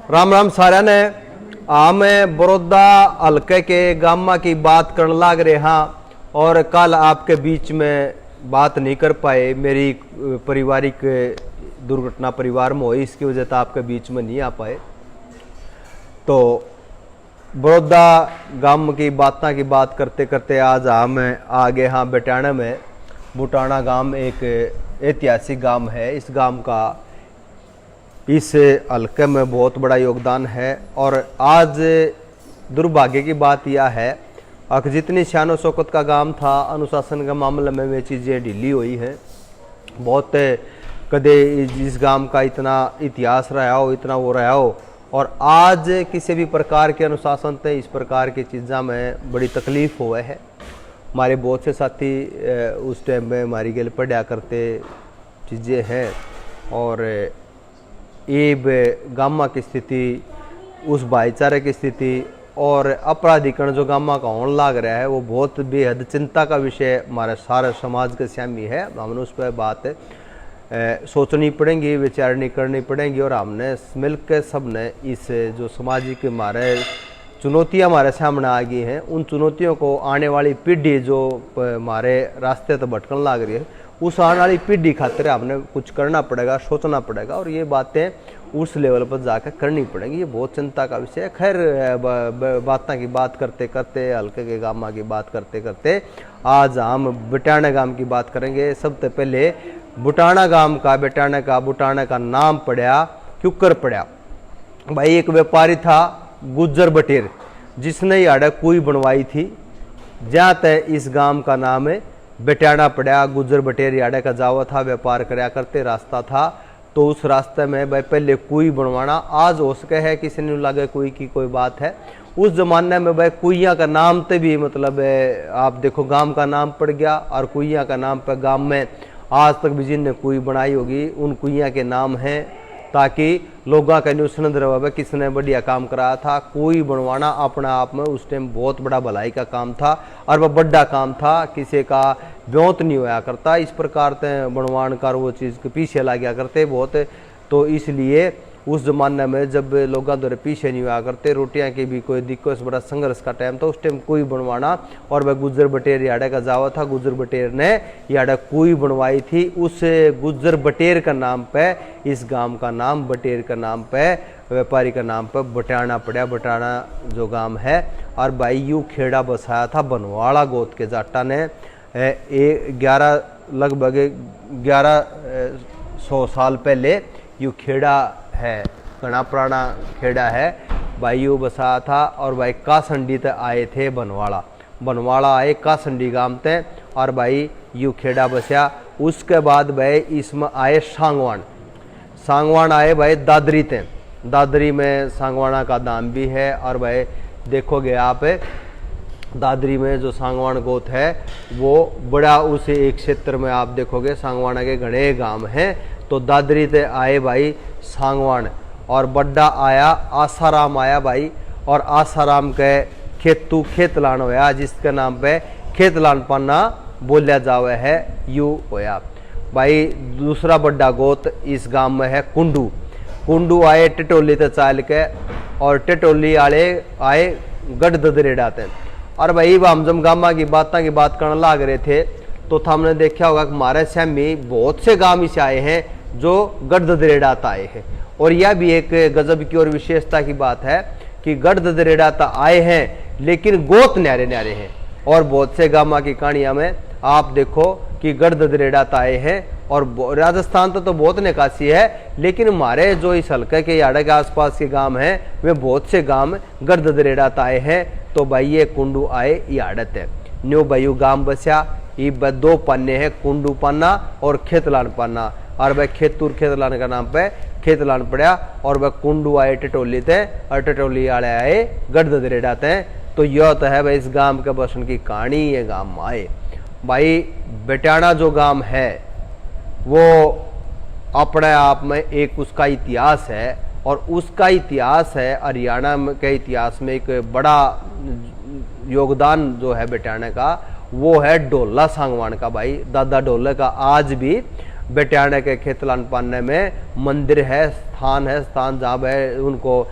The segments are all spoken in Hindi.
राम राम सारा ने मैं बड़ौदा हल्के के गामा की बात करने लग रहे हाँ और कल आपके बीच में बात नहीं कर पाए। मेरी पारिवारिक दुर्घटना परिवार में हुई, इसकी वजह से आपके बीच में नहीं आ पाए। तो बड़ौदा गाम की बात करते करते आज हम आ गए हाँ बेटाना में। बुटाना गांव एक ऐतिहासिक गांव है। इस गांव का इस हल्के में बहुत बड़ा योगदान है। और आज दुर्भाग्य की बात यह है कि जितनी शानो शौकत का गांव था, अनुशासन के मामले में वे चीज़ें ढीली हुई हैं। बहुत कदे इस गांव का इतना इतिहास रहा हो, इतना वो रहा हो, और आज किसी भी प्रकार के अनुशासन से इस प्रकार की चीज़ों में बड़ी तकलीफ हुआ है। हमारे बहुत से साथी उस टाइम में हमारी गल पढ़ा करते चीज़ें हैं। और ये गामा की स्थिति, उस भाईचारे की स्थिति और अपराधीकरण जो गामा का होने लग रहा है, वो बहुत बेहद चिंता का विषय हमारे सारे समाज के सामने है। हमने उस पर बात सोचनी पड़ेगी, विचारणी करनी पड़ेगी। और हमने मिलकर सब ने इस जो सामाजिक हमारे चुनौतियां हमारे सामने आ गई हैं, उन चुनौतियों को आने वाली पीढ़ी जो हमारे रास्ते तो भटकने लग रही है, उस आने वाली पीढ़ी खातिर हमने कुछ करना पड़ेगा, सोचना पड़ेगा। और ये बातें उस लेवल पर जाकर करनी पड़ेंगी। ये बहुत चिंता का विषय है। खैर बातों की बात करते करते, हल्के के गामा की बात करते करते आज हम बेटाना गांव की बात करेंगे। सबसे पहले बुटाना गांव का, बुटाना का नाम पड़ा क्यों कर पड़ा। भाई एक व्यापारी था गुज्जर बटेर, जिसने याडा कुई बनवाई थी, जहाँ तक इस गांव का नाम है बेटाना पड़ा। गुज्जर बटेर याडा का जावा था, व्यापार कराया करते, रास्ता था। तो उस रास्ते में भाई पहले कुई बनवाना, आज हो सके है किसी ने लगे कुई की कोई बात है। उस जमाने में भाई कुइया का नाम तो भी मतलब आप देखो गांव का नाम पड़ गया। और कुइया का नाम पे गांव में आज तक भी जिनने कुई बनाई होगी उन कुइया के नाम हैं, ताकि लोगों का न्यूसनंद रहा किसने बढ़िया काम कराया था। कोई बनवाना अपने आप में उस टाइम बहुत बड़ा भलाई का काम था और वह बड़ा काम था, किसी का ब्योत नहीं होया करता। इस प्रकार से बनवान कर वो चीज़ के पीछे ला गया करते बहुत। तो इसलिए उस ज़माने में जब लोगों द्वारा पीछे नहीं हुआ करते, रोटियां की भी कोई दिक्कत, बड़ा संघर्ष का टाइम था, उस टाइम कोई बनवाना। और वह गुज्जर बटेर याडा का जावा था, गुज्जर बटेर ने याडा कोई बनवाई थी। उस गुज्जर बटेर का नाम पे इस गांव का नाम, बटेर का नाम पे, व्यापारी का नाम पे बटाना पड़ा। बटाना जो गांव है, और भाई यू खेड़ा बसाया था बनवाड़ा गोत के जाटा ने। 1100 साल पहले यू खेड़ा है, घना पुराना खेड़ा है। भाई यू बसाया था। और भाई कासंडी तक आए थे बनवाड़ा आए कासंडी गांव ते, और भाई यू खेड़ा बसा। उसके बाद भाई इसमें आए सांगवान आए भाई दादरी ते। दादरी में सांगवाना का दाम भी है। और भाई देखोगे आप दादरी में जो सांगवान गोत है वो बड़ा, उस एक क्षेत्र में आप देखोगे सांगवाना के घने गांव हैं। तो दादरी ते आए भाई सांगवान, और बड्डा आया आसाराम आया भाई। और आसाराम के खेतलान होया, जिसके नाम पे खेतलान पन्ना बोलिया जावे है, यू होया भाई। दूसरा बड्डा गोत इस गांव में है कुंडू आए टिटोली ते चाल के, और टिटोली आले आए गढ़ ददरेड़ा ते। और भाई हम जब गामा की बात करने लग रहे थे, तो हमने देखा होगा कि हमारे सामने बहुत से गांव से आए हैं जो गढ़ ददरेड़ा आए हैं। और यह भी एक गजब की और विशेषता की बात है कि गढ़ ददरेड़ा आए हैं, लेकिन गोत न्यारे हैं। और बहुत से गामा की कहानियां में आप देखो कि गढ़ ददरेड़ा आए हैं। और राजस्थान तो बहुत निकासी है, लेकिन हमारे जो इस हल्के के याडा के आसपास के गांव हैं, वे बहुत से गांव गढ़ ददरेड़ा आए हैं। तो भाई ये कुंडू आए ये आड़त है, न्यू भाई गांव बसा। ये दो पन्ने हैं, कुंडू पन्ना और खेतलान पन्ना। और वह खेतलान का नाम पे खेतलान पड़ा। और वह कुंडू आए टिटोली थे, और टिटोली वाले आए गढ़ ददरेड़ा थे। तो यह तो है भाई इस गांव के बसन की कहानी। ये गांव आए भाई बेटाना जो गांव है वो अपने आप में एक उसका इतिहास है। और उसका इतिहास है हरियाणा के इतिहास में एक बड़ा योगदान जो है बेटाना का, वो है ढोला सांगवान का। भाई दादा ढोले का आज भी बेटियाने के खेतलान पाने में मंदिर है, स्थान जहाँ भाई उनको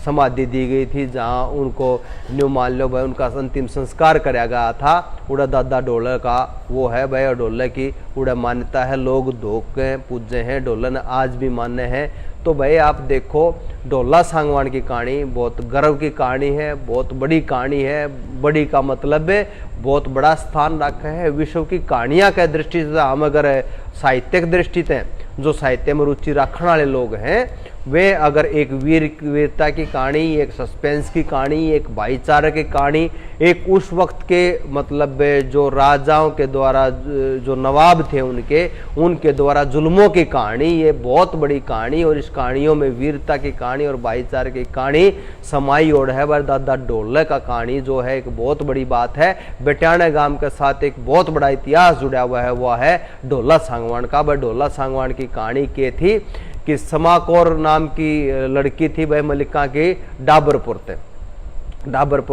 समाधि दी गई थी, जहाँ उनको न्यू मान लो भाई उनका अंतिम संस्कार कराया गया था। उड़ा दादा डोलर का वो है भाई, और डोलर की उड़ा मान्यता है, लोग धोके पूजे हैं, डोलर आज भी मान्य है। तो भाई आप देखो ढोला सांगवान की कहानी बहुत गर्व की कहानी है, बहुत बड़ी कहानी है। बड़ी का मतलब है बहुत बड़ा स्थान रखा है विश्व की कहानियां के दृष्टि से। हम अगर साहित्यिक दृष्टि से जो साहित्य में रुचि रखने वाले लोग हैं वे अगर एक वीरता की कहानी, एक सस्पेंस की कहानी, एक भाईचारे की कहानी, एक उस वक्त के मतलब जो राजाओं के द्वारा जो नवाब थे उनके द्वारा जुल्मों की कहानी, ये बहुत बड़ी कहानी। और इस कहानियों में वीरता की कहानी और भाईचारे की कहानी समाई और है। दादा ढोले का कहानी जो है एक बहुत बड़ी बात है। बेटियाने गांव के साथ एक बहुत बड़ा इतिहास जुड़ा हुआ है, वह है ढोला सांगवान का। वह ढोला सांगवान की कहानी के थी कि समाकोर नाम की लड़की थी भाई मलिका की, डाबरपुर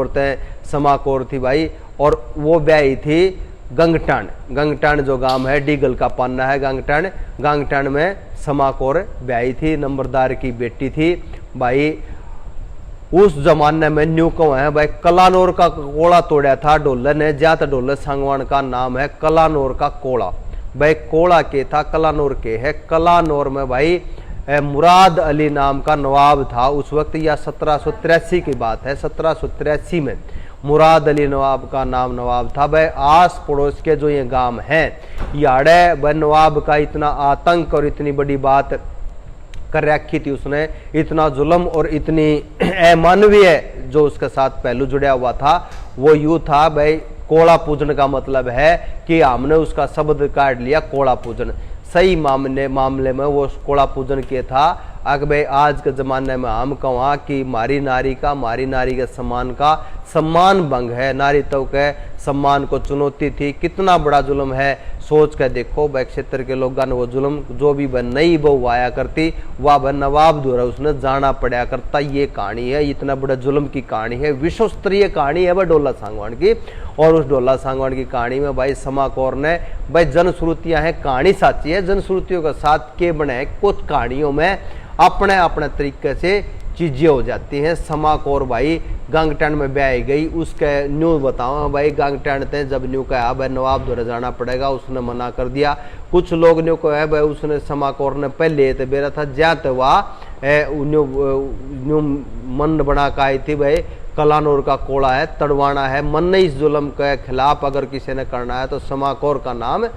ते समाकोर थी भाई, और वो ब्याही थी गंगटान जो गांव है, डीगल का पाना है गंगटान में समाकोर ब्याही थी, नंबरदार की बेटी थी भाई। उस जमाने में न्यू को है भाई कलानौर का कोड़ा तोड़ा था ढोले ने, ज्यादा ढोले सांगवान का नाम है कलानौर का कोड़ा भाई। कोड़ा के था कलानौर के है। कलानौर में भाई मुराद अली नाम का नवाब था उस वक्त, या 1783 की बात है। 1783 में मुराद अली नवाब का नाम नवाब था भाई। आस पड़ोस के जो ये गांव हैं याड़े भाई नवाब का इतना आतंक और इतनी बड़ी बात कर रखी थी उसने, इतना जुल्म और इतनी अमानवीय जो उसके साथ पहलू जुड़ा हुआ था वो यूं था भाई। कोड़ा पूजन का मतलब है कि हमने उसका शब्द काट लिया कोड़ा पूजन। सही मामले में वो कोड़ा पूजन किया था। अगर भाई आज के ज़माने में हम कहा कि मारी नारी के सम्मान भंग है, नारी तो के सम्मान को चुनौती थी, कितना बड़ा जुल्म है सोच कर देखो। भाई क्षेत्र के लोगों ने वो जुल्म जो भी बन नई बहू आया करती वह बन नवाब द्वारा उसने जाना पड़ा करता। ये कहानी है, इतना बड़ा जुल्म की कहानी है, विश्व स्तरीय कहानी है वह ढोला सांगवान की। और उस ढोला सांगवान की कहानी में भाई समाकोर ने भाई जनश्रुतियां हैं, कहानी साची है, जनश्रुतियों के साथ के बने कुछ कहानियों में अपने अपने तरीके से चीजें हो जाती हैं। समाकोर भाई गंगटन में ब्याही गई, उसके न्यू बताओ भाई गंगटन थे जब न्यू कहा भाई नवाब द्वारा जाना पड़ेगा, उसने मना कर दिया। कुछ लोग न्यू को है भाई उसने समाकोर ने पहले तो बेरा था ज्यादा न्यू मन बना के आई थी भाई कलानौर का कोड़ा है, तड़वाना है, मन इस जुल्म के खिलाफ अगर किसी ने करना है तो समाकोर का नाम।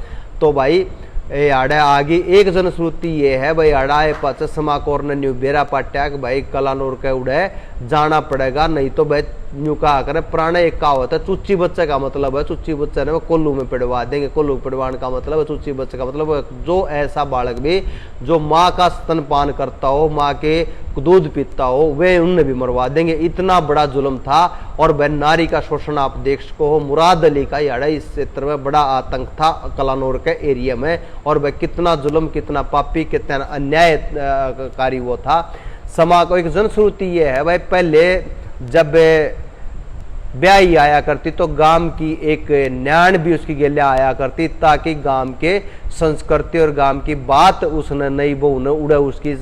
तो भाई ए आड़ा आगे एक जनश्रुति ये है भाई अड़ाए पच समाकोर ने न्यू बेरा पाट्या कि भाई कलानौर के उड़े जाना पड़ेगा, नहीं तो भाई न्यू कहा करे पुराने एक कहावत है चुच्ची बच्चे का मतलब है, चुच्ची बच्चे ने कोल्लू में पिड़वा देंगे। कोल्लू पिड़वाने का मतलब है, चुच्ची बच्चे का मतलब जो ऐसा बालक भी जो माँ का स्तनपान करता हो, माँ के दूध पीता हो, वे उनने भी मरवा देंगे। इतना बड़ा जुल्म था। और वह नारी का शोषण आप देख सको हो। मुराद अली का याड़ा इस क्षेत्र में बड़ा आतंक था कलानौर के एरिया में, और वह कितना जुल्म, कितना पापी, कितना अन्यायकारी वो था। समा को एक जनश्रुति ये है भाई पहले जब ब्याही आया करती तो गांव की एक न्याण भी उसकी गेले आया करती, ताकि गांव के संस्कृति और गांव की बात उसने नई बहू ने उड़े उसकी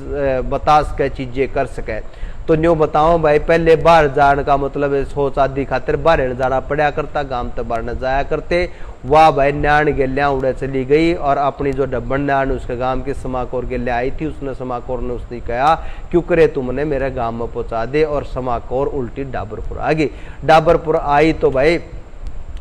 बता सके, चीजें कर सके। तो न्यू बताओ भाई पहले बाहर जाने का मतलब सोच आदि खातिर बाहर जाना पड़ा करता, गांव तक बाहर न जाया करते। वाह भाई न्याण गेलियाँ उड़े चली गई, और अपनी जो डब्बन न्याण उसके गांव की समाकोर गेले आई थी, उसने समाकोर ने उसने कहा क्यों करे तुमने मेरे गांव में पहुंचा दे, और समाकोर उल्टी डाबरपुर आ गई। डाबरपुर आई तो भाई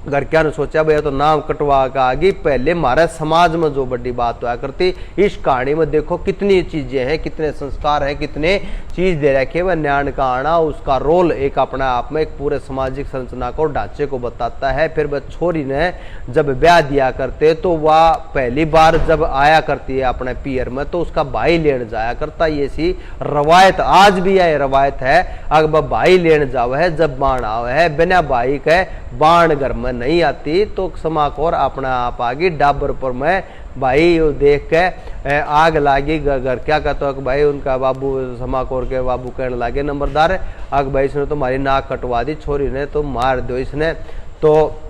घर क्या ने सोचा भैया तो नाम कटवा का आगे। पहले हमारे समाज में जो बड़ी बात हुआ करती, इस कहानी में देखो कितनी चीजें हैं, कितने संस्कार हैं, कितने चीज दे रखे। वह न्याण का आना उसका रोल एक अपने आप में एक पूरे सामाजिक संरचना को ढांचे को बताता है। फिर वह छोरी ने जब ब्याह दिया करते तो वह पहली बार जब आया करती है अपने पियर में तो उसका भाई लेने जाया करता। ये सी रवायत आज भी है, रवायत है। अगर वह भाई लेने जावे है जब बाण आवे है, बिना भाई के बाण घर में नहीं आती। तो समाकोर अपना आप आगे डाबरपुर में भाई देख के आग लागी घर। क्या कहता है भाई उनका बाबू समाकोर के बाबू कहने लगे नंबरदार आग भाई इसने तो हमारी नाक कटवा दी, छोरी ने तो मार दो इसने। तो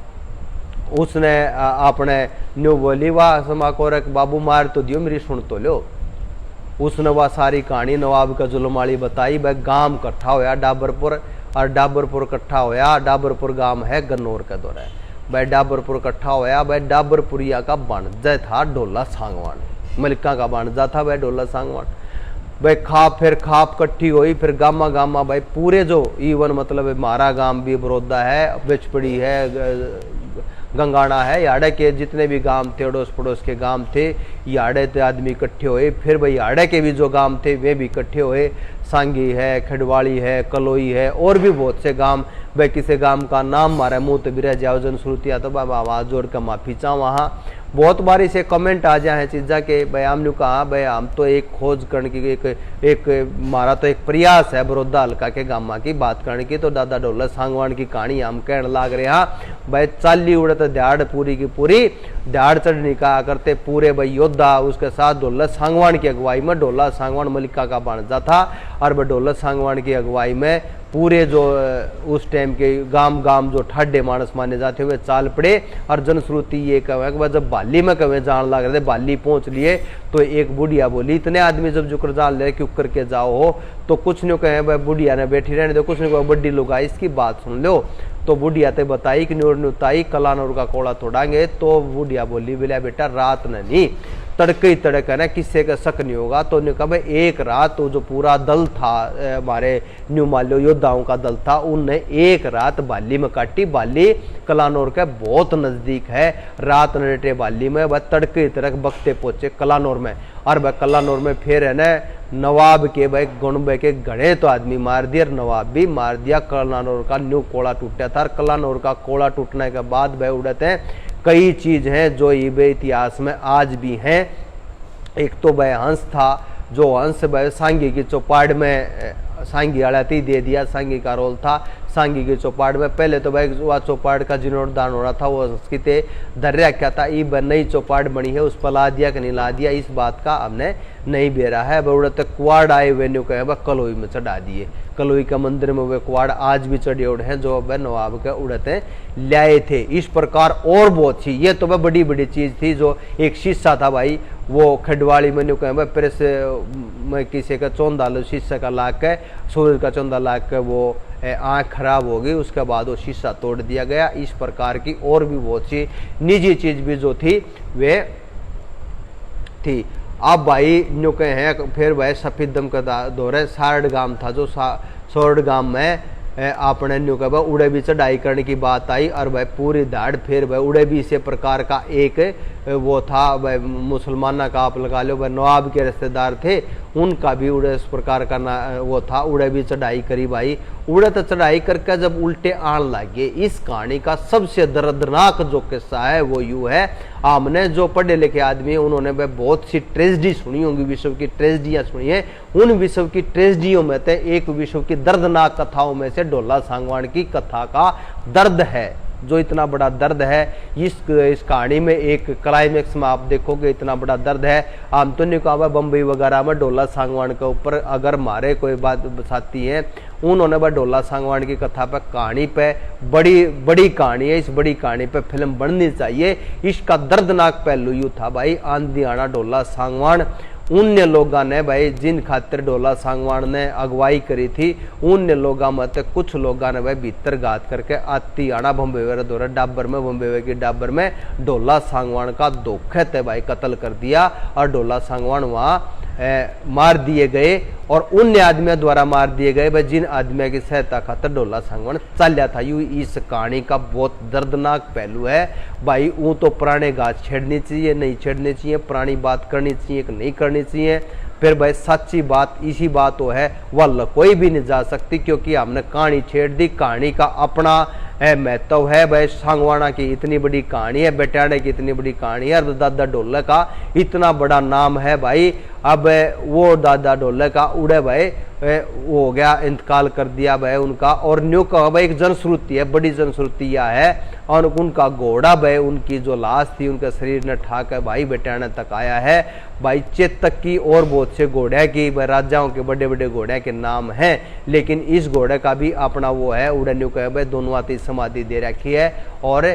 उसने अपने न्यू बोली वाह समाकोर बाबू मार तो दियो मेरी सुन तो लो। उसने वह सारी कहानी नवाब का जुल्माली बताई। भाई गांव इकट्ठा होया डाबरपुर, और डाबरपुर इकट्ठा होया, डाबरपुर गांव है गन्नौर का दौरा है। भाई डाबरपुर इकट्ठा होया। भाई डाबरपुरिया का बाणजा था ढोला सांगवान, मलिका का बाणजा था भाई ढोला सांगवान। भाई खाप फिर खाप इकट्ठी हुई, फिर गामा गामा भाई पूरे जो इवन मतलब हमारा गांव भी बड़ौदा है, बिचपड़ी है, गंगाना है, याड़े के जितने भी गांव थे अड़ोस पड़ोस के गांव थे, याड़े ते आदमी इकट्ठे हुए। फिर भाई याड़े के भी जो गांव थे वे भी इकट्ठे हुए। सांगी है, खडवाली है, कलोई है, और भी बहुत से गांव। भाई किसी गांव का नाम मारा मुँह तो बिरह जाओ जनश्रुतिया तो बाबा आवाज जोड़ कर माफी चाह। वहाँ बहुत बारी से कमेंट आ जाए चीज़ा के भाई हमने कहा भाई हम तो एक खोज करने की एक मारा तो एक प्रयास है बड़ौदा हल्का के गामा की बात करने की। तो दादा ढोला सांगवान की कहानी हम कहने लाग रहे हाँ। भाई चाली उड़त दिहाड़ पूरी की पूरी दिहाड़ चढ़नी का करते पूरे भाई योद्धा उसके साथ ढोला सांगवान की अगुवाई में। ढोला सांगवान मलिका का बाणजा था, और भाई ढोला सांगवान की अगुवाई में पूरे जो उस टाइम के गांव गांव जो ठाडे मानस माने जाते हुए चाल पड़े। और जनश्रुति ये कहे कि जब बाली में कहे जान लग रहे थे, बाली पहुंच लिए तो एक बुढ़िया बोली इतने आदमी जब जुकर जान ले क्यों करके जाओ हो। तो कुछ नहीं कहे भाई बुढ़िया ने बैठी रहने दो, कुछ नहीं कहे बड्डी लोग आई इसकी बात सुन लो। तो बुढ़िया ते बताई कि नूर नुताई कलानूर का कोड़ा तोड़ांगे। तो बुढ़िया बोली बोलिया बेटा रात ने नहीं तड़के ही तड़क है ना, किससे का शक नहीं होगा। तो उन्होंने कहा भाई एक रात तो जो पूरा दल था हमारे न्यू माल्यो योद्धाओं का दल था, उनने एक रात बाली में काटी। बाली कलानौर के बहुत नजदीक है। रात नेटे बाली में वह तड़के तड़क बखते पहुंचे कलानौर में। और वह कलानौर में फिर है ना नवाब के भाई गुणबे के गणे तो आदमी मार दिया, नवाब भी मार दिया। कलानौर का न्यू कोड़ा टूटा था। कलानौर का कोड़ा टूटने के बाद वह उड़ते हैं कई चीज हैं जो इबे इतिहास में आज भी हैं। एक तो वह हंस था, जो हंस वह सांगी की चौपाड़ में सांगी अड़ाती दे दिया, सांगी का रोल था। सांगी की चौपाड़ में पहले तो भाई वह चौपाड़ का जीर्णोद्धार हो रहा था, वो संस्कृत दर्या क्या था, ये नई चौपाड़ बनी है उस पर ला दिया कि नहीं ला दिया इस बात का हमने नहीं बेरा है। बड़े कुआड़ आए वेन्यू कहे वह कलोई में चढ़ा दिए। कलोई का मंदिर में वे कुआड़ आज भी चढ़े उड़े हैं जो वह नवाब के उड़ते लाए थे। इस प्रकार और बहुत थी। ये तो वह बड़ी बड़ी चीज थी। जो एक शीशा था भाई वो खडवाली में न्यू कहे प्रेस में किसी का चौंधा लो शीशा का ला के, सूरज का चौंधा ला के वो आँख खराब हो गई, उसके बाद वो शीशा तोड़ दिया गया। इस प्रकार की और भी बहुत सी निजी चीज भी जो थी वे थी। अब भाई न्यू कहे हैं फिर भाई सफेद दम का दौर है। सारड गांव था जो सोरड गांव में आपने न्यू कहा उड़े भी चढ़ाई करने की बात आई। और भाई पूरी दाड़ फिर भाई उड़े भी इसी प्रकार का एक वो था भाई मुसलमाना का आप लगा लो भाई नवाब के रिश्तेदार थे, उनका भी उड़े इस प्रकार का ना वो था। उड़े भी चढ़ाई करी भाई। उड़े तो चढ़ाई करके जब उल्टे आण लगे। इस कहानी का सबसे दर्दनाक जो किस्सा है वो यूँ है, हमने जो पढ़े लिखे आदमी है उन्होंने भाई बहुत सी ट्रेजिडी सुनी होंगी, विश्व की ट्रेजिडियाँ सुनी है। उन विश्व की ट्रेजिडियों में से एक विश्व की दर्दनाक कथाओं में से ढोला सांगवान की कथा का दर्द है। जो इतना बड़ा दर्द है इस कहानी में एक क्लाइमेक्स में आप देखोगे इतना बड़ा दर्द है। आम तो नहीं कहा बम्बई वगैरह में ढोला सांगवान के ऊपर अगर मारे कोई बात साथी हैं उन्होंने वह ढोला सांगवान की कथा पर कहानी पे बड़ी बड़ी कहानी है। इस बड़ी कहानी पे फिल्म बननी चाहिए। इसका दर्दनाक पहलू यूँ था भाई आंधियाना ढोला सांगवान उन लोगों ने भाई जिन खातिर ढोला सांगवान ने अगुवाई करी थी उन लोगों में कुछ लोगों ने भाई भीतर घात करके आती आना बम्बेवे दौरा डाबर में बम्बेवे की डाबर में ढोला सांगवान का धोखे थे भाई कत्ल कर दिया। और ढोला सांगवान वहाँ मार दिए गए और उन आदमियों द्वारा मार दिए गए भाई जिन आदमियों की सहायता खातर ढोला सांगवान चलिया था। यू इस कहानी का बहुत दर्दनाक पहलू है भाई। वो तो पुराने घास छेड़नी चाहिए नहीं छेड़नी चाहिए, पुरानी बात करनी चाहिए कि नहीं करनी चाहिए। फिर भाई सच्ची बात इसी बात तो है वह कोई भी नहीं जा सकती क्योंकि हमने कहानी छेड़ दी। कहानी का अपना महत्व है भाई। सांगवाना की इतनी बड़ी कहानी है, बेटाड़े की इतनी बड़ी कहानी है, दादा ढोले का इतना बड़ा नाम है भाई। अब वो दादा ढोले का उड़े भाई वो हो गया इंतकाल कर दिया भाई उनका। और न्यू का भाई एक जनश्रुति है, बड़ी जनश्रुति यह है। और उनका घोड़ा भाई उनकी जो लाश थी उनके शरीर ने ठाक है भाई बेटाने तक आया है भाई। चेतक की और बहुत से घोड़े की राजाओं के बड़े बड़े घोड़े के नाम हैं, लेकिन इस घोड़े का भी अपना वो है। उड़े न्यू कहे भाई दोनों आती समाधि दे रखी है और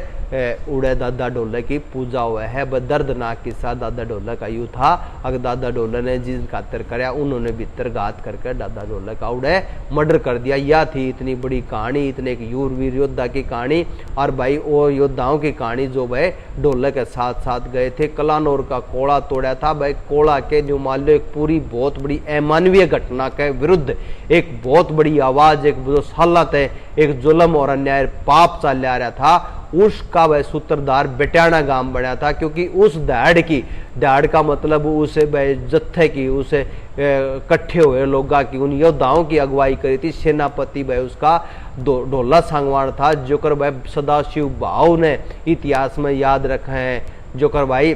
उड़े दादा ढोलक की पूजा हुआ है। वह दर्दनाक किस्सा दादा ढोलक का यूँ था। अगर दादा ढोलक ने जिन खातिर कराया उन्होंने भीतर घात करके दादा ढोलक का उड़े मर्डर कर दिया। यह थी इतनी बड़ी कहानी, इतने एक यूरवीर योद्धा की कहानी। और भाई वो योद्धाओं की कहानी जो भाई ढोलक के साथ साथ गए थे। कलानौर का कोड़ा तोड़ा था भाई। कोड़ा के जो मान लो एक पूरी बहुत बड़ी अमानवीय घटना के विरुद्ध एक बहुत बड़ी आवाज, एक जो सालत है, एक जुल्म और अन्याय पाप चल आ रहा था, उसका वह सूत्रधार बेटाना गांव बना था। क्योंकि उस दहाड़ का मतलब उस जत्थे की, उस इकट्ठे हुए लोगों की, उन योद्धाओं की अगुवाई करी थी। सेनापति भाई उसका ढोला सांगवान था, जो कर भाई सदाशिव भाव ने इतिहास में याद रखे हैं, जो कर भाई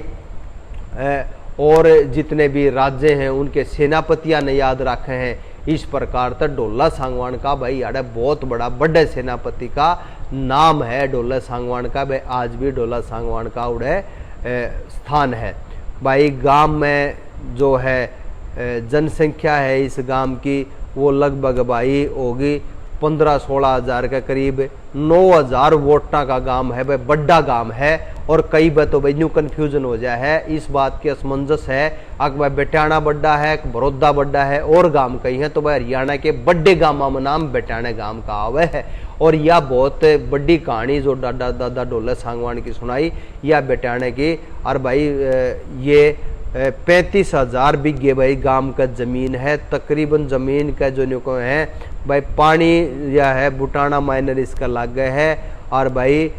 और जितने भी राज्य हैं उनके सेनापतियां ने याद रखे हैं। इस प्रकार तक ढोला सांगवान का भाई यार बहुत बड़े सेनापति का नाम है ढोला सांगवान का। भाई आज भी ढोला सांगवान का उड़े स्थान है। भाई गांव में जो है जनसंख्या है इस गांव की वो लगभग भाई होगी 15-16 हजार के करीब। 9,000 वोटा का गांव है भाई, बड़ा गांव है। और कई बार तो भाई न्यू कन्फ्यूजन हो जाए है, इस बात की असमंजस है। अक भाई बेटाना बड्डा है, बड़ौदा बड्डा है और गांव कई हैं, तो भाई हरियाणा के बड़े गांव में नाम बेटाना गांव का आवे है। और यह बहुत बड़ी कहानी जो दादा ढोला सांगवान की सुनाई यह बेटाने की। और भाई ये 35,000 बीघे भाई गांव का जमीन है। तकरीबन जमीन का जो न्यूको है भाई पानी यह है बुटाना माइनर इसका लग गए है। और भाई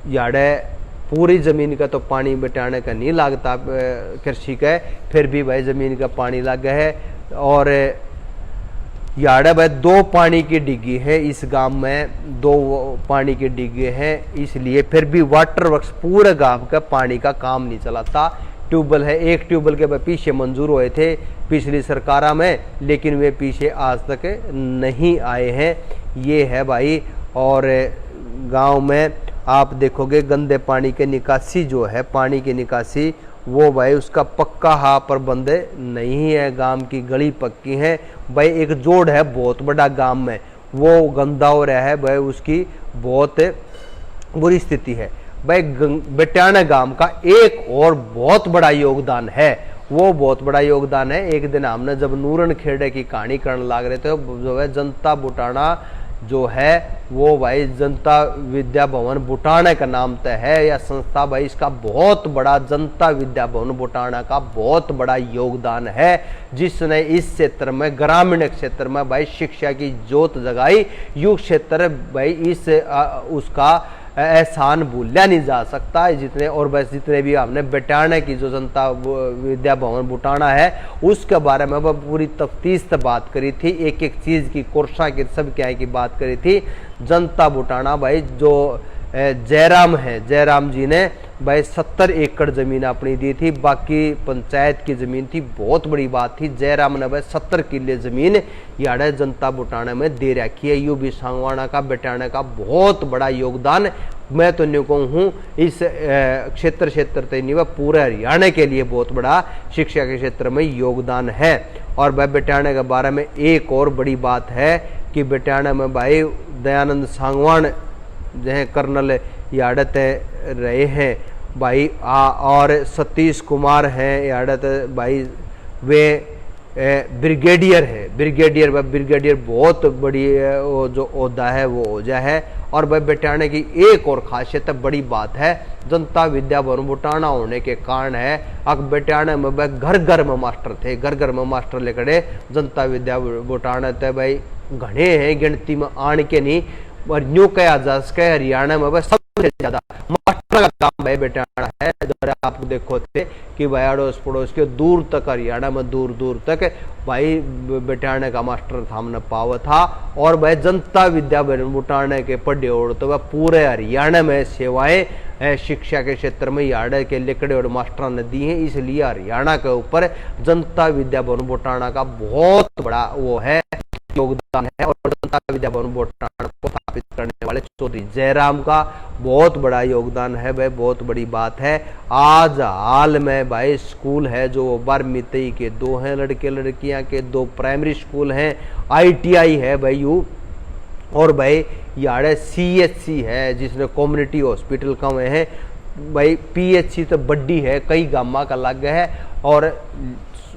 याडे पूरी ज़मीन का तो पानी बेटाने का नहीं लागता कृषि का, फिर भी भाई ज़मीन का पानी लग गया है। और याडे भाई 2 पानी की डिग्गी है इस गांव में, 2 पानी की डिग्गी है, इसलिए फिर भी वाटर वर्क्स पूरे गांव का पानी का काम नहीं चलाता। ट्यूबवेल है, एक ट्यूबवेल के पीछे मंजूर हुए थे पिछली सरकारा में, लेकिन वे पीछे आज तक नहीं आए हैं। ये है भाई। और गांव में आप देखोगे गंदे पानी के निकासी जो है, पानी की निकासी वो भाई उसका पक्का प्रबंध नहीं है। गांव की गली पक्की है भाई। एक जोड़ है बहुत बड़ा गांव में, वो गंदा हो रहा है भाई, उसकी बहुत बुरी स्थिति है भाई। बेटाना गांव का एक और बहुत बड़ा योगदान है, वो बहुत बड़ा योगदान है। एक दिन हमने जब नूरन खेड़े की कहानी करने लग रहे थे, जो है जनता बुटाना जो है वो भाई जनता विद्या भवन बुटाना का नाम तय है या संस्था भाई। इसका बहुत बड़ा जनता विद्या भवन बुटाना का बहुत बड़ा योगदान है, जिसने इस क्षेत्र में ग्रामीण क्षेत्र में भाई शिक्षा की जोत जगाई। युग क्षेत्र भाई इस उसका एहसान भूला नहीं जा सकता। जितने और बस जितने भी हमने बेटाना की जो जनता विद्या भवन बुटाना है उसके बारे में पूरी तफ्तीश से बात करी थी, एक एक चीज़ की कोर्सा की सब क्या की बात करी थी। जनता बुटाना भाई जो जयराम है, जयराम जी ने भाई 70 एकड़ जमीन अपनी दी थी, बाकी पंचायत की जमीन थी। बहुत बड़ी बात थी, जयराम ने भाई 70 किले जमीन याडे जनता बुटाना में दे रखी है। यू भी सांगवाना का बेटाना का बहुत बड़ा योगदान मैं तो नहीं कहूँ इस क्षेत्र तय नहीं, वह पूरे हरियाणा के लिए बहुत बड़ा शिक्षा के क्षेत्र में योगदान है। और भाई बेटाना के बारे में एक और बड़ी बात है कि बेटाना में भाई दयानंद सांगवान जो कर्नल याडत रहे हैं भाई, और सतीश कुमार हैं याडत भाई, वे ब्रिगेडियर है। ब्रिगेडियर बहुत बड़ी वो जो ओहदा है वो ओहदा है। और भाई बेटाने की एक और खासियत बड़ी बात है, जनता विद्या भवन बुटाना होने के कारण है। अब बेटाने में भाई घर घर में मास्टर थे, घर में मास्टर लेकर जनता विद्या बुटाना थे भाई घने हैं, गिनती में आन के नहीं। और न्यू कहा जा सके हरियाणा में सबसे ज्यादा मास्टर का काम भाई बेटाना है। आप देखो थे कि भाई अड़ोस पड़ोस के दूर तक हरियाणा में दूर तक भाई बेटाने का मास्टर हमने पावा था। और भाई जनता विद्या भवन बुटाने के पढ़े और तो वह पूरे हरियाणा में सेवाएं शिक्षा के क्षेत्र में यार्ड के लिकड़े और मास्टर ने दी हैं। इसलिए हरियाणा के ऊपर जनता विद्या भवन बुटाना का बहुत बड़ा वो है योगदान है। और जनता विद्या भवन बुटाना को स्थापित करने वाले चौधरी जयराम का बहुत बड़ा योगदान है भाई, बहुत बड़ी बात है। आज हाल में भाई स्कूल है जो 12वीं तई के 2 हैं लड़के लड़कियां के, 2 प्राइमरी स्कूल हैं, ITI है भाई। यू और भाई यार CHC है जिसने कम्युनिटी हॉस्पिटल का में है भाई, PHC तो बड्डी है, कई गामा का लग है और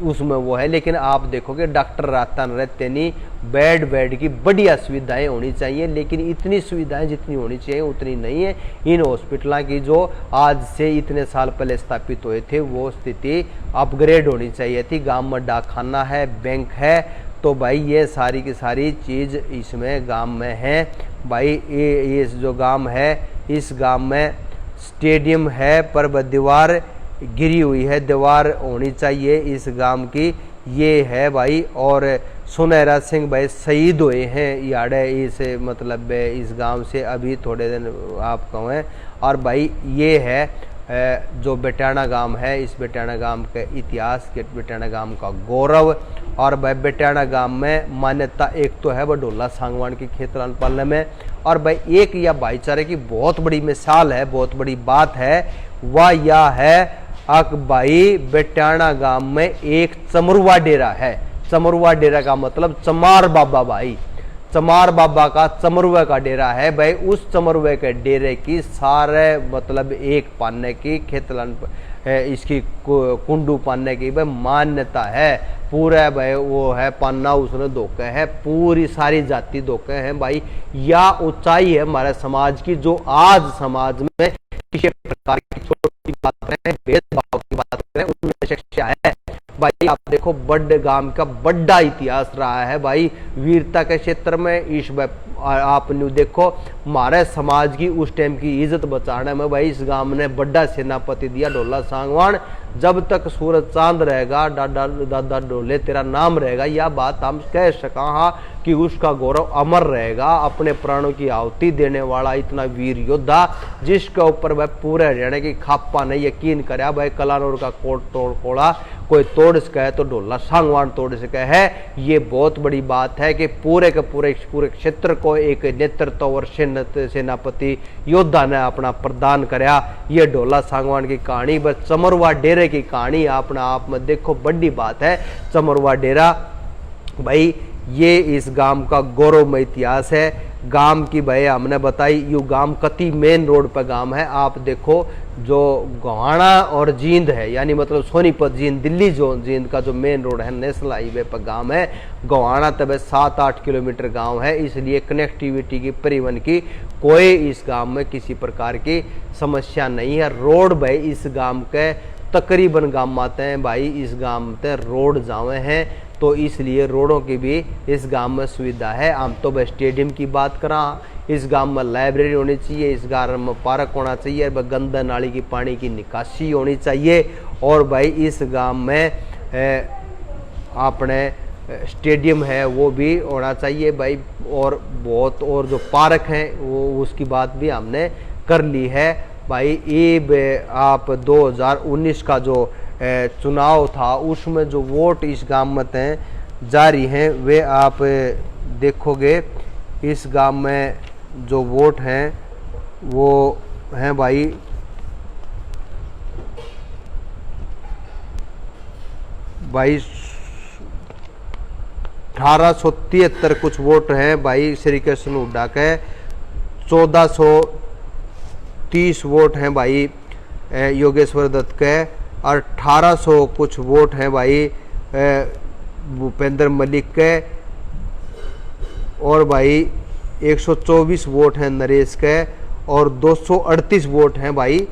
उसमें वो है, लेकिन आप देखोगे डॉक्टर रहता न रहते नहीं, बेड की बढ़िया सुविधाएं होनी चाहिए, लेकिन इतनी सुविधाएं जितनी होनी चाहिए उतनी नहीं है। इन हॉस्पिटलों की जो आज से इतने साल पहले स्थापित हुए थे वो स्थिति अपग्रेड होनी चाहिए थी। गांव में डाकखाना है, बैंक है, तो भाई ये सारी की सारी चीज़ इसमें गांव में है भाई। ये जो गांव है इस गांव में स्टेडियम है पर दीवार गिरी हुई है, दीवार होनी चाहिए इस गांव की, ये है भाई। और सुनहरा सिंह भाई शहीद हुए हैं याडे इस मतलब इस गांव से अभी थोड़े दिन आप कहें। और भाई ये है जो बेटाना गांव है, इस बेटाना गांव के इतिहास के, बेटाना गांव का गौरव। और भाई बेटाना गांव में मान्यता एक तो है बडोला सांगवान की खेतरान पालने में, और भाई एक या भाईचारे की बहुत बड़ी मिसाल है, बहुत बड़ी बात है, वह यह है अक भाई बेटाना गांव में एक चमरुआ डेरा है। चमरुआ डेरा का मतलब चमार बाबा भाई, चमार बाबा का चमरुए का डेरा है भाई। उस चमरुए के डेरे की सारे मतलब एक पाने की खेतलन इसकी कुंडू पाने की भाई मान्यता है पूरा भाई, वो है पाना उसने धोखे है, पूरी सारी जाति धोखे हैं भाई। या ऊंचाई है हमारे समाज की जो आज समाज में किसी प्रकार की छोटी बात करें, भेदभाव की बात करें, उनमें शिक्षा है भाई। आप देखो बड़े गांव का बड़ा इतिहास रहा है भाई वीरता के क्षेत्र में। इस आप देखो हमारे समाज की उस टाइम की इज्जत बचाने में भाई इस गांव ने बड़ा सेनापति दिया ढोला सांगवान। जब तक सूरज चांद रहेगा दादा ढोले तेरा नाम रहेगा, यह बात हम कह सका हाँ कि उसका गौरव अमर रहेगा। अपने प्राणों की आहुति देने वाला इतना वीर योद्धा जिसके ऊपर वह पूरे हरियाणा की खापा ने यकीन कराया भाई। कलानौर का कोट तोड़ कोड़ा कोई तोड़ सके है तो ढोला सांगवान तोड़ सके है। ये बहुत बड़ी बात है कि पूरे के पूरे क्षेत्र को एक नेतृत्व और सेनापति योद्धा ने अपना प्रदान कराया। ये ढोला सांगवान की कहानी बस चमरुआ डेरे की कहानी अपना आप में देखो बड़ी बात है। चमरुआ डेरा भाई ये इस गांव का गौरवमय इतिहास है। गांव की भाई हमने बताई यू गांव कति मेन रोड पर गांव है। आप देखो जो गोहाना और जींद है यानी मतलब सोनीपत जींद दिल्ली जो जींद का जो मेन रोड है नेशनल हाईवे पर गांव है। गोहाना तब 7-8 किलोमीटर गांव है, इसलिए कनेक्टिविटी की परिवहन की कोई इस गांव में किसी प्रकार की समस्या नहीं है। रोड भाई इस गांव के तकरीबन गांव आते हैं भाई, इस गांव में रोड जावे हैं तो इसलिए रोडों की भी इस गांव में सुविधा है। हम तो बस स्टेडियम की बात करा, इस गांव में लाइब्रेरी होनी चाहिए, इस गांव में पार्क होना चाहिए, गंदा नाली की पानी की निकासी होनी चाहिए। और भाई इस गांव में अपने स्टेडियम है वो भी होना चाहिए भाई। और बहुत और जो पार्क हैं वो उसकी बात भी हमने कर ली है भाई। ये आप 2019 का जो चुनाव था उसमें जो वोट इस गांव में जारी हैं वे आप देखोगे। इस गांव में जो वोट हैं वो हैं भाई 1873 कुछ वोट हैं भाई श्री कृष्ण हुड्डा के। 1430 वोट हैं भाई योगेश्वर दत्त के, और 1800 कुछ वोट हैं भाई भूपेंद्र मलिक के, और भाई 124 वोट हैं नरेश के, और 238 वोट हैं भाई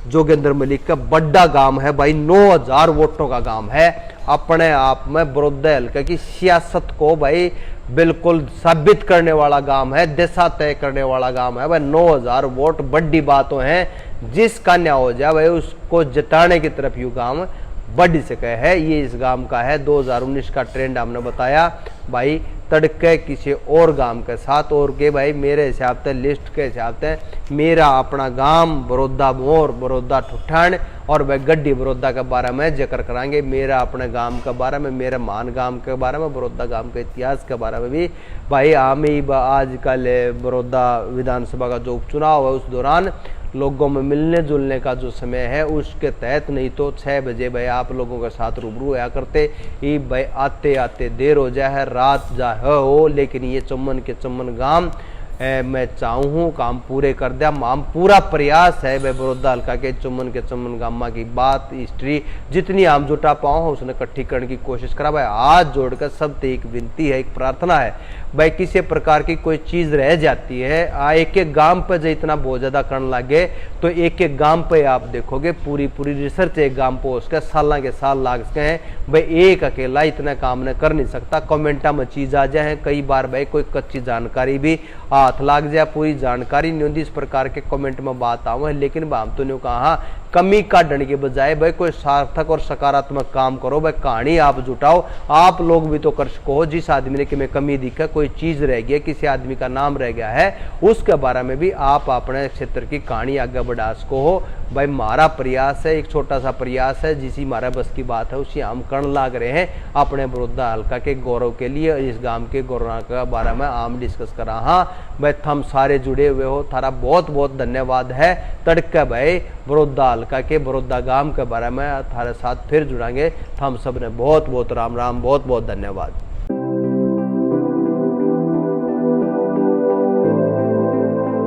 जोगेंद्र मलिक का। बड़ा गांव है भाई, 9000 वोटों का गांव है। अपने आप में बड़ौदा हल्के की सियासत को भाई बिल्कुल साबित करने वाला गांव है, दिशा तय करने वाला गांव है भाई। 9000 वोट बड़ी बातों हैं, जिसका न्याय हो जाए भाई उसको जिताने की तरफ यू गांव बढ़ सके है। ये इस गांव का है। 2019 का ट्रेंड हमने बताया भाई तड़के किसी और गांव के साथ। और के भाई मेरे हिसाब से लिस्ट के हिसाब से मेरा अपना गांव बड़ौदा मोर, बड़ौदा ठुठान और भाई गड्डी बड़ौदा के बारे में जिक्र कराएंगे। मेरा अपने गांव के बारे में, मेरे मान गांव के बारे में, बड़ौदा गांव के इतिहास के बारे में भी भाई। हम ही आजकल बड़ौदा विधानसभा का जो उपचुनाव है उस दौरान लोगों में मिलने जुलने का जो समय है उसके तहत, नहीं तो 6 बजे भाई आप लोगों के साथ रूबरू होया करते। ये भाई आते आते देर हो जाए, रात जा हो, लेकिन ये चुम्बन के चुम्बन गांव मैं चाहूँ काम पूरे कर दिया। हम पूरा प्रयास है भाई बड़ौदा हल्का के चुम्बन के चुम्बन गामा की बात हिस्ट्री जितनी हम जुटा पाओ उसने इकट्ठी करने की कोशिश करा। भाई हाथ जोड़कर सब एक विनती है, एक प्रार्थना है भाई किसी प्रकार की कोई चीज रह जाती है एक एक गांव पे जो इतना बहुत ज्यादा करने लगे तो एक एक गांव पे आप देखोगे पूरी पूरी रिसर्च एक गांव पे उसके साल के साल लाग सके हैं। भाई एक अकेला इतना काम ने कर नहीं सकता। कमेंटा में चीज आ जाए कई बार भाई कोई कच्ची जानकारी भी हाथ लाग जाए, पूरी जानकारी नहीं होती, इस प्रकार के कमेंट में बात आवे। लेकिन हम तो नहीं कहा कमी काटने के बजाय भाई कोई सार्थक और सकारात्मक काम करो। भाई कहानी आप जुटाओ, आप लोग भी तो कर सको। जिस आदमी ने कि मैं कमी दिखा, कोई चीज रह गई, किसी आदमी का नाम रह गया है, उसके बारे में भी आप अपने क्षेत्र की कहानी आगे बढ़ा सको हो। भाई हमारा प्रयास है, एक छोटा सा प्रयास है, जिसी हमारा बस की बात है उसी हम कर्ण लाग रहे हैं अपने बड़ौदा हल्का के गौरव के लिए। इस गांव के गौरव के बारे में हम डिस्कस करा। हाँ भाई हम सारे जुड़े हुए हो, थारा बहुत बहुत धन्यवाद है। तड़के भाई बड़ौदा हल्का के बड़ौदा गांव के बारे में थारे साथ फिर जुड़ांगे। हम सब ने बहुत बहुत राम राम, बहुत बहुत धन्यवाद।